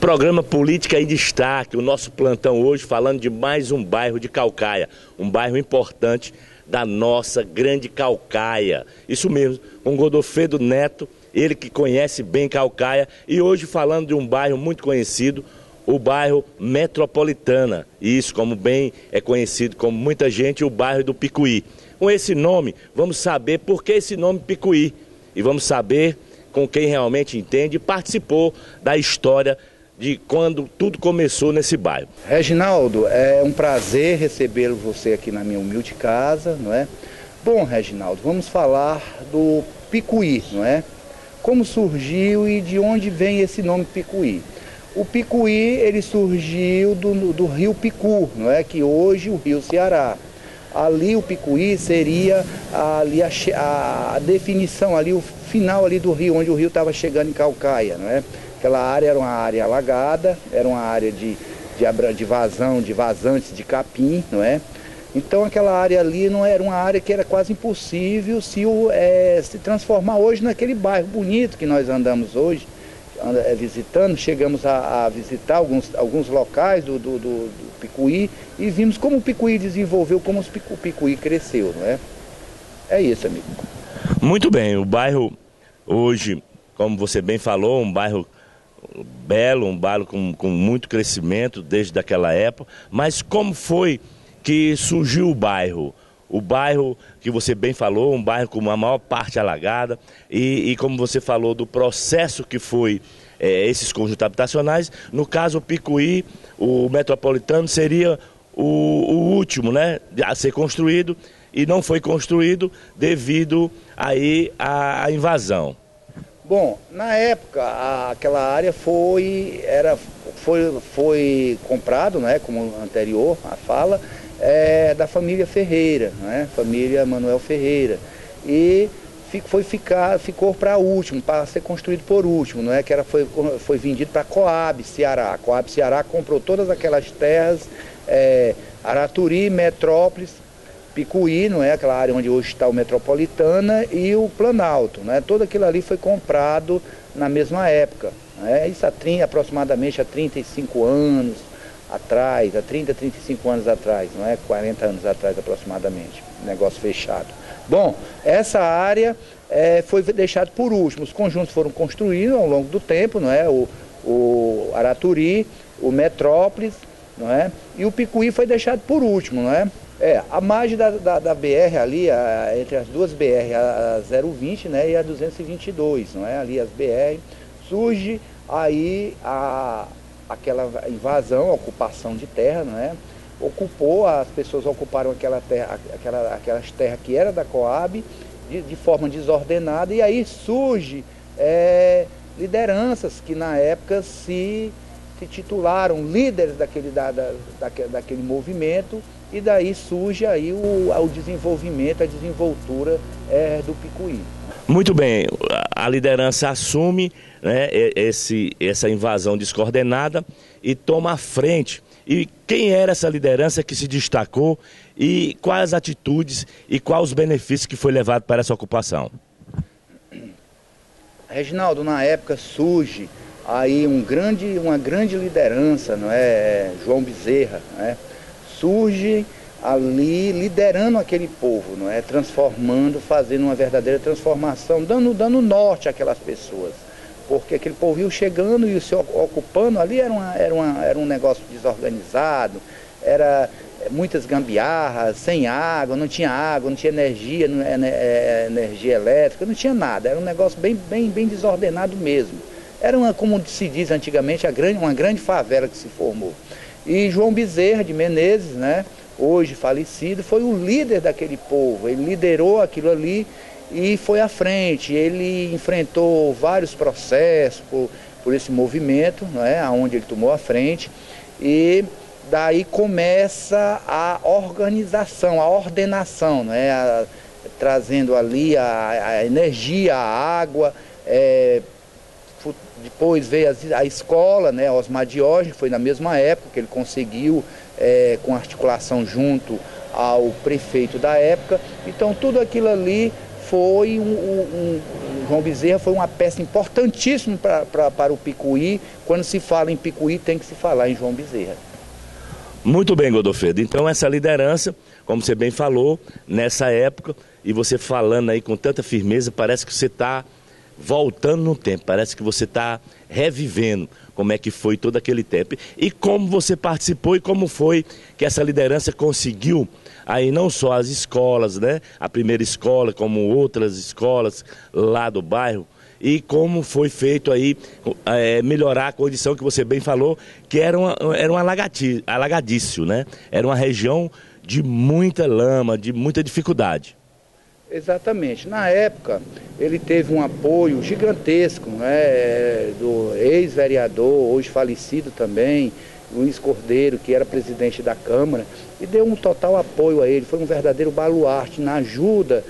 Programa Política em Destaque, o nosso plantão hoje falando de mais um bairro de Caucaia, um bairro importante da nossa grande Caucaia. Isso mesmo, com Godofredo Neto, ele que conhece bem Caucaia, e hoje falando de um bairro muito conhecido, o bairro Metropolitana, e isso como bem é conhecido como muita gente, o bairro do Picuí. Com esse nome, vamos saber por que esse nome Picuí, e vamos saber com quem realmente entende e participou da história de quando tudo começou nesse bairro. Reginaldo, é um prazer recebê-lo você aqui na minha humilde casa, não é? Bom, Reginaldo, vamos falar do Picuí, não é? Como surgiu e de onde vem esse nome Picuí? O Picuí, ele surgiu do rio Picu, não é? Que hoje o rio Ceará. Ali o Picuí seria ali a definição, ali o final ali do rio, onde o rio estava chegando em Caucaia, não é? Aquela área era uma área alagada, era uma área de vazão, de vazantes de capim, não é? Então aquela área ali não era uma área que era quase impossível se transformar hoje naquele bairro bonito que nós andamos hoje, visitando. Chegamos a visitar alguns locais do Picuí e vimos como o Picuí desenvolveu, como o Picuí cresceu, não é? É isso, amigo. Muito bem, o bairro hoje, como você bem falou, um bairro belo, um bairro com muito crescimento desde aquela época, mas como foi que surgiu o bairro? O bairro que você bem falou, um bairro com a maior parte alagada e como você falou do processo que foi esses conjuntos habitacionais, no caso o Picuí, o Metropolitano seria o último, né, a ser construído e não foi construído devido aí à invasão. Bom, na época aquela área foi comprado, né, como anterior a fala, da família Ferreira, né, família Manuel Ferreira, e ficou para último, para ser construído por último, não é? Que foi vendido para a Coab Ceará. A Coab Ceará comprou todas aquelas terras, Araturi, Metrópolis, Picuí, não é? Aquela área onde hoje está o Metropolitana, e o Planalto, né? Tudo aquilo ali foi comprado na mesma época, né? Isso aproximadamente há 35 anos atrás, há 30, 35 anos atrás, não é? 40 anos atrás aproximadamente, negócio fechado. Bom, essa área foi deixada por último, os conjuntos foram construídos ao longo do tempo, não é? O Araturi, o Metrópolis, não é? E o Picuí foi deixado por último, não é? A margem da BR ali, entre as duas BR, a 020, né, e a 222, não é? Ali as BR, surge aí aquela invasão, ocupação de terra, não é? As pessoas ocuparam aquelas terras que era da Coab de forma desordenada, e aí surge lideranças que na época se titularam líderes daquele movimento, e daí surge aí o desenvolvimento, a desenvoltura do Picuí. Muito bem, a liderança assume, né, essa invasão descoordenada e toma a frente. E quem era essa liderança que se destacou e quais as atitudes e quais os benefícios que foi levado para essa ocupação? Reginaldo, na época surge aí uma grande liderança, não é? João Bezerra, né? Surge ali liderando aquele povo, não é? Transformando, fazendo uma verdadeira transformação, dando norte àquelas pessoas. Porque aquele povo chegando e se ocupando ali era um negócio desorganizado, era muitas gambiarras, sem água, não tinha energia, energia elétrica, não tinha nada, era um negócio bem desordenado mesmo. Era como se diz antigamente, uma grande favela que se formou. E João Bezerra de Menezes, né, hoje falecido, foi o líder daquele povo, ele liderou aquilo ali e foi à frente. Ele enfrentou vários processos por esse movimento, né, onde ele tomou a frente, e daí começa a organização, a ordenação, né, trazendo ali a energia, a água. Depois veio a escola, né, Osmar Diógenes, foi na mesma época que ele conseguiu, com articulação junto ao prefeito da época. Então tudo aquilo ali foi João Bezerra foi uma peça importantíssima para o Picuí. Quando se fala em Picuí, tem que se falar em João Bezerra. Muito bem, Godofredo. Então essa liderança, como você bem falou, nessa época, e você falando aí com tanta firmeza, parece que você está voltando no tempo, parece que você está revivendo como é que foi todo aquele tempo. E como você participou e como foi que essa liderança conseguiu aí não só as escolas, né? A primeira escola, como outras escolas lá do bairro, e como foi feito aí melhorar a condição que você bem falou, que era um alagadício, né? Era uma região de muita lama, de muita dificuldade. Exatamente. Na época, ele teve um apoio gigantesco, né, do ex-vereador, hoje falecido também, Luiz Cordeiro, que era presidente da Câmara, e deu um total apoio a ele. Foi um verdadeiro baluarte na ajuda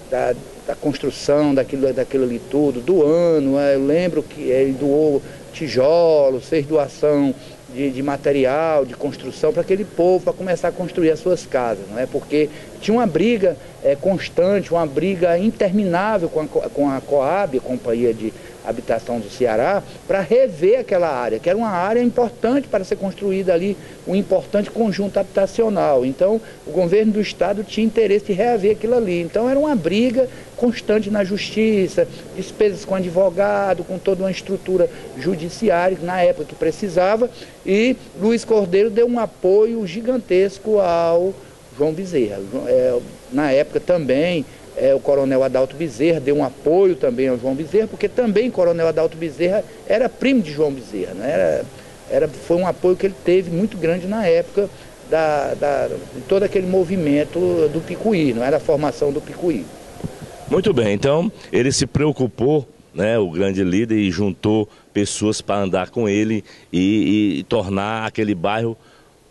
da construção daquilo ali tudo, do ano. Eu lembro que ele doou tijolos, fez doação de material, de construção para aquele povo, para começar a construir as suas casas, não é? Porque tinha uma briga constante, uma briga interminável com a Coab, a Companhia de Habitação do Ceará, para rever aquela área, que era uma área importante para ser construída ali, um importante conjunto habitacional. Então, o governo do estado tinha interesse de reaver aquilo ali. Então, era uma briga constante na justiça, despesas com advogado, com toda uma estrutura judiciária, na época que precisava, e Luiz Cordeiro deu um apoio gigantesco ao João Bezerra. Na época também, o coronel Adalto Bezerra deu um apoio também ao João Bezerra, porque também o coronel Adalto Bezerra era primo de João Bezerra, né? Foi um apoio que ele teve muito grande na época de todo aquele movimento do Picuí, não era a formação do Picuí. Muito bem, então ele se preocupou, né, o grande líder, e juntou pessoas para andar com ele e tornar aquele bairro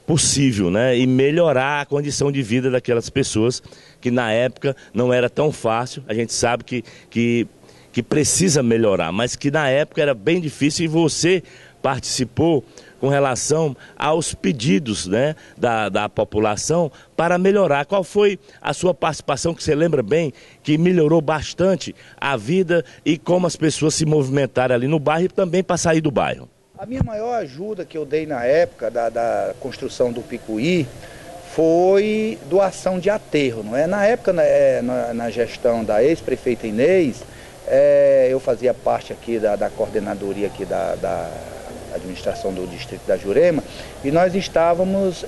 possível, né, e melhorar a condição de vida daquelas pessoas que na época não era tão fácil. A gente sabe que precisa melhorar, mas que na época era bem difícil, e você participou com relação aos pedidos, né, da população para melhorar. Qual foi a sua participação, que você lembra bem, que melhorou bastante a vida e como as pessoas se movimentaram ali no bairro e também para sair do bairro? A minha maior ajuda que eu dei na época da construção do Picuí foi doação de aterro, não é? Na época, na gestão da ex-prefeita Inês, eu fazia parte aqui da coordenadoria aqui da administração do distrito da Jurema, e nós estávamos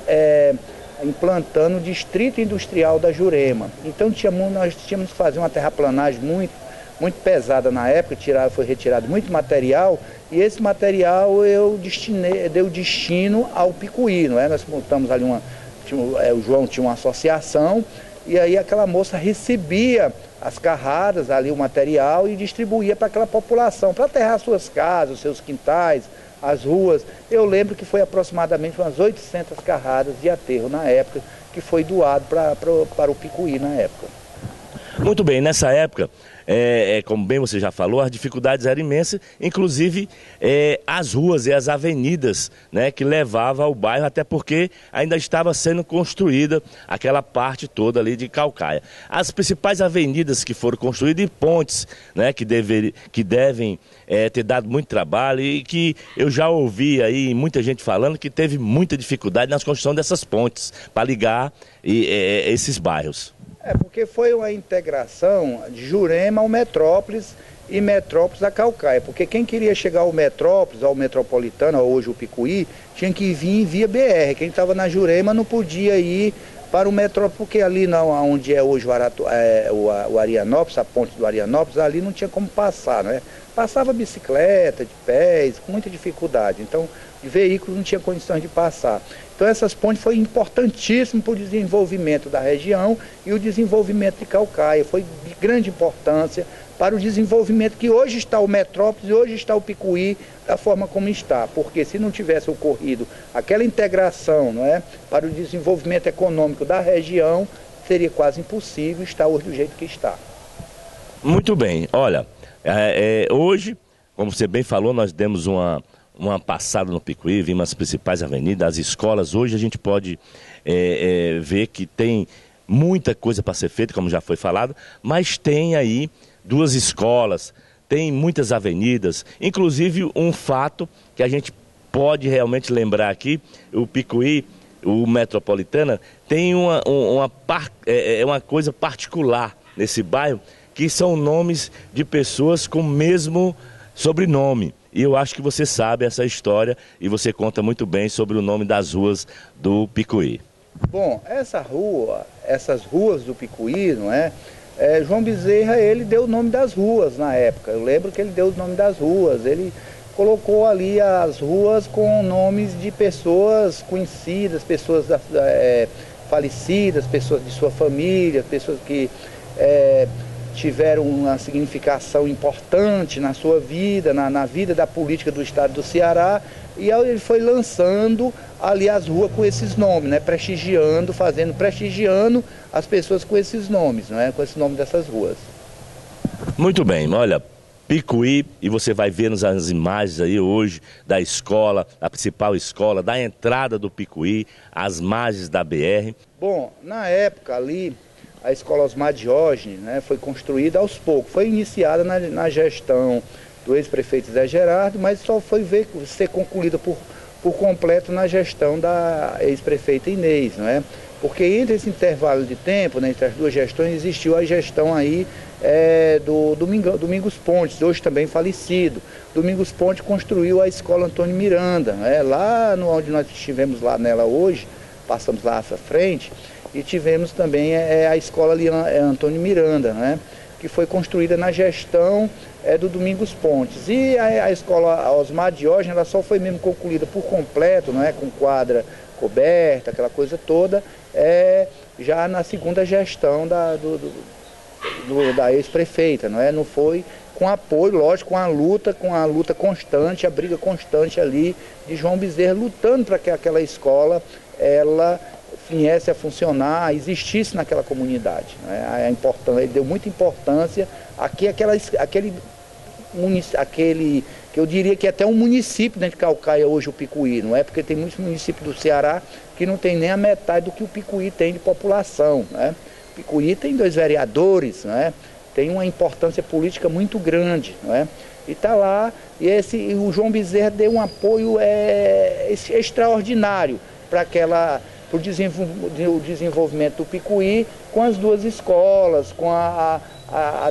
implantando o distrito industrial da Jurema. Então nós tínhamos que fazer uma terraplanagem muito pesada na época, foi retirado muito material, e esse material eu dei o destino ao Picuí, não é? Nós montamos ali o João tinha uma associação, e aí aquela moça recebia as carradas ali, o material, e distribuía para aquela população, para aterrar suas casas, seus quintais, as ruas. Eu lembro que foi aproximadamente umas 800 carradas de aterro na época, que foi doado para o Picuí na época. Muito bem, nessa época, como bem você já falou, as dificuldades eram imensas, inclusive as ruas e as avenidas, né, que levavam ao bairro, até porque ainda estava sendo construída aquela parte toda ali de calcaia. As principais avenidas que foram construídas e pontes, né, que devem ter dado muito trabalho, e que eu já ouvi aí muita gente falando que teve muita dificuldade na construção dessas pontes para ligar esses bairros. Porque foi uma integração de Jurema ao Metrópolis e Metrópolis a Calcaia. Porque quem queria chegar ao Metrópolis, ao Metropolitano, hoje o Picuí, tinha que vir via BR. Quem estava na Jurema não podia ir para o Metrópolis, porque ali onde é hoje o Arianópolis, a ponte do Arianópolis, ali não tinha como passar, né? Passava bicicleta, de pés, com muita dificuldade. Então, de veículos não tinha condições de passar. Então essas pontes foram importantíssimas para o desenvolvimento da região e o desenvolvimento de Calcaia. Foi de grande importância para o desenvolvimento que hoje está o Metrópolis e hoje está o Picuí da forma como está. Porque se não tivesse ocorrido aquela integração, não é, para o desenvolvimento econômico da região, seria quase impossível estar hoje do jeito que está. Muito bem. Olha, hoje, como você bem falou, nós demos uma passada no Picuí, vimos as principais avenidas, as escolas. Hoje a gente pode ver que tem muita coisa para ser feita, como já foi falado, mas tem aí 2 escolas, tem muitas avenidas, inclusive um fato que a gente pode realmente lembrar aqui, o Picuí, o Metropolitana, tem uma coisa particular nesse bairro, que são nomes de pessoas com o mesmo sobrenome. E eu acho que você sabe essa história e você conta muito bem sobre o nome das ruas do Picuí. Bom, essas ruas do Picuí, não é? João Bezerra, ele deu o nome das ruas na época. Eu lembro que ele deu o nome das ruas. Ele colocou ali as ruas com nomes de pessoas conhecidas, pessoas falecidas, pessoas de sua família, pessoas que tiveram uma significação importante na sua vida, na vida da política do estado do Ceará. E aí ele foi lançando ali as ruas com esses nomes, né? Prestigiando as pessoas com esses nomes, né? Com esse nome dessas ruas. Muito bem, olha, Picuí, e você vai ver nas imagens aí hoje da escola, a principal escola, da entrada do Picuí, as margens da BR. Bom, na época ali, a escola Osmar Diógenes, né, foi construída aos poucos, foi iniciada na gestão do ex-prefeito Zé Gerardo, mas só foi ser concluída por completo na gestão da ex-prefeita Inês, não é? Porque entre esse intervalo de tempo, né, entre as 2 gestões, existiu a gestão aí do Domingos Pontes, hoje também falecido. Domingos Pontes construiu a escola Antônio Miranda, né? Lá onde nós estivemos lá nela hoje, passamos lá à frente, e tivemos também a escola ali, Antônio Miranda, né? Que foi construída na gestão do Domingos Pontes. E a escola Osmar Diógenes, ela só foi mesmo concluída por completo, não é? Com quadra coberta, aquela coisa toda, já na segunda gestão da ex-prefeita, não é? Não foi com apoio, lógico, com a luta constante, a briga constante ali de João Bezerra, lutando para que aquela escola, ela viesse a funcionar, existisse naquela comunidade, né? Ele deu muita importância aquele que eu diria que é até um município dentro de Caucaia hoje, o Picuí, não é? Porque tem muitos municípios do Ceará que não tem nem a metade do que o Picuí tem de população, né? O Picuí tem 2 vereadores, né? Tem uma importância política muito grande, não é? E está lá, e o João Bezerra deu um apoio extraordinário para o desenvolvimento do Picuí, com as 2 escolas, com a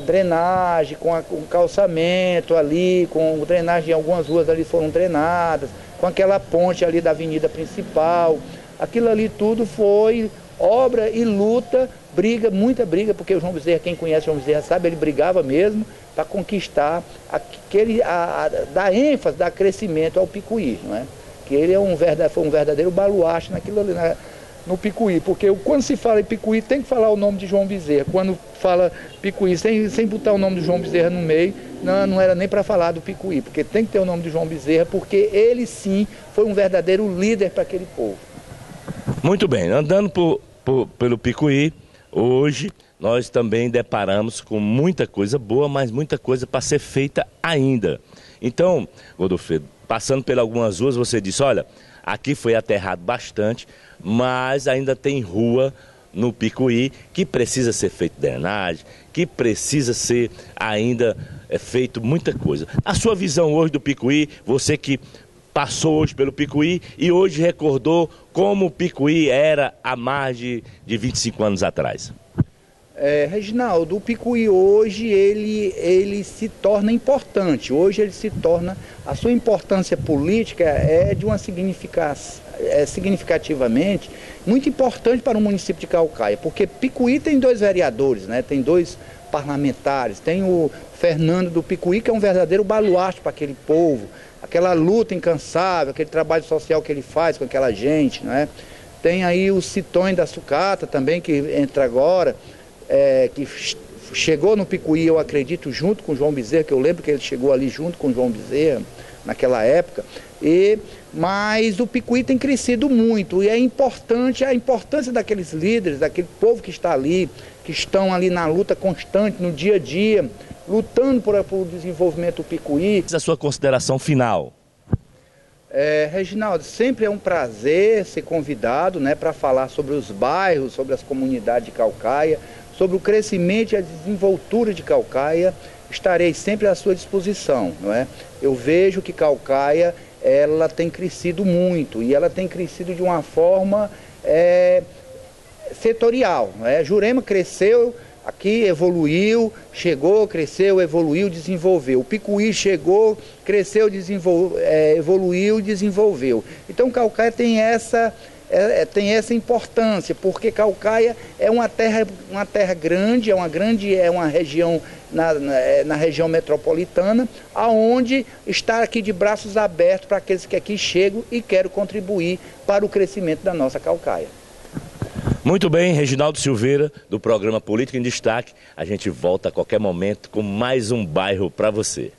drenagem, com o calçamento ali, com drenagem, algumas ruas ali foram drenadas, com aquela ponte ali da avenida principal. Aquilo ali tudo foi obra e luta, briga, muita briga, porque o João Bezerra, quem conhece o João Bezerra sabe, ele brigava mesmo para conquistar dar ênfase, dar crescimento ao Picuí, não é? Que ele foi um verdadeiro baluarte naquilo ali, no Picuí, porque quando se fala em Picuí tem que falar o nome de João Bezerra. Quando fala Picuí sem botar o nome de João Bezerra no meio, não era nem para falar do Picuí, porque tem que ter o nome de João Bezerra, porque ele sim foi um verdadeiro líder para aquele povo. Muito bem, andando pelo Picuí, hoje nós também deparamos com muita coisa boa, mas muita coisa para ser feita ainda. Então, Godofredo, passando por algumas ruas, você disse, olha, aqui foi aterrado bastante, mas ainda tem rua no Picuí que precisa ser feita drenagem, que precisa ser ainda feito muita coisa. A sua visão hoje do Picuí, você que passou hoje pelo Picuí e hoje recordou como o Picuí era há mais de 25 anos atrás. Reginaldo, o Picuí hoje ele se torna importante. Hoje ele se torna, a sua importância política é de uma significativamente muito importante para o município de Caucaia, porque Picuí tem 2 vereadores, né? Tem 2 parlamentares, tem o Fernando do Picuí, que é um verdadeiro baluarte para aquele povo, aquela luta incansável, aquele trabalho social que ele faz com aquela gente, né? Tem aí o Citões da Sucata também, que entra agora, que chegou no Picuí, eu acredito, junto com o João Bezerra, que eu lembro que ele chegou ali junto com o João Bezerra naquela época, mas o Picuí tem crescido muito e é importante a importância daqueles líderes, daquele povo que está ali, que estão ali na luta constante, no dia a dia, lutando por desenvolvimento do Picuí. A sua consideração final? Reginaldo, sempre é um prazer ser convidado, né, para falar sobre os bairros, sobre as comunidades de Caucaia, sobre o crescimento e a desenvoltura de Caucaia, estarei sempre à sua disposição, não é? Eu vejo que Caucaia, ela tem crescido muito, e ela tem crescido de uma forma setorial, não é? Jurema cresceu aqui, evoluiu, chegou, cresceu, evoluiu, desenvolveu. O Picuí chegou, cresceu, evoluiu, desenvolveu. Então Caucaia tem essa importância, porque Caucaia é uma terra grande, é uma região na região metropolitana, aonde está aqui de braços abertos para aqueles que aqui chegam e querem contribuir para o crescimento da nossa Caucaia. Muito bem, Reginaldo Silveira, do programa Política em Destaque. A gente volta a qualquer momento com mais um bairro para você.